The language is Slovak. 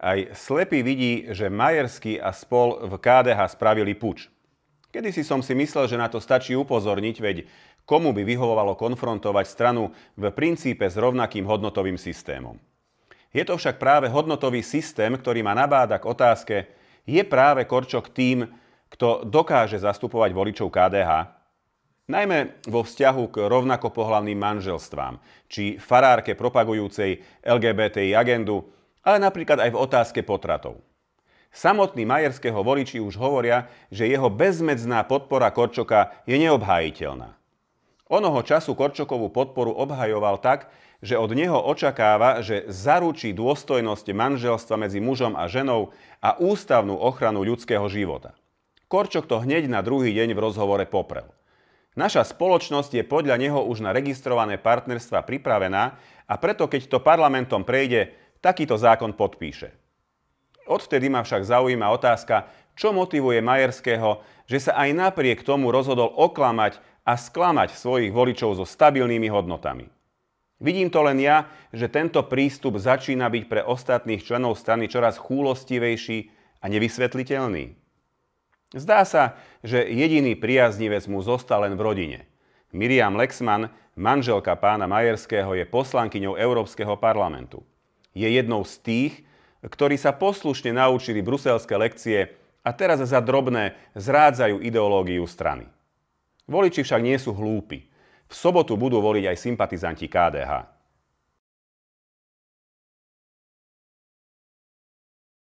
Aj slepý vidí, že Majerský a spol v KDH spravili puč. Kedysi som si myslel, že na to stačí upozorniť, veď komu by vyhovovalo konfrontovať stranu v princípe s rovnakým hodnotovým systémom. Je to však práve hodnotový systém, ktorý ma nabáda k otázke, je práve Korčok tým, kto dokáže zastupovať voličov KDH? Najmä vo vzťahu k rovnakopohlavným manželstvám, či farárke propagujúcej LGBTI agendu, ale napríklad aj v otázke potratov. Samotní majerského voliči už hovoria, že jeho bezmedzná podpora Korčoka je neobhájiteľná. Onoho času Korčokovú podporu obhajoval tak, že od neho očakáva, že zaručí dôstojnosť manželstva medzi mužom a ženou a ústavnú ochranu ľudského života. Korčok to hneď na druhý deň v rozhovore poprel. Naša spoločnosť je podľa neho už na registrované partnerstvá pripravená a preto, keď to parlamentom prejde, takýto zákon podpíše. Odvtedy ma však zaujíma otázka, čo motivuje Majerského, že sa aj napriek tomu rozhodol oklamať a sklamať svojich voličov so stabilnými hodnotami. Vidím to len ja, že tento prístup začína byť pre ostatných členov strany čoraz chúlostivejší a nevysvetliteľný. Zdá sa, že jediný priaznivec mu zostal len v rodine. Miriam Lexman, manželka pána Majerského, je poslankyňou Európskeho parlamentu. Je jednou z tých, ktorí sa poslušne naučili bruselské lekcie a teraz za drobné zrádzajú ideológiu strany. Voliči však nie sú hlúpi. V sobotu budú voliť aj sympatizanti KDH.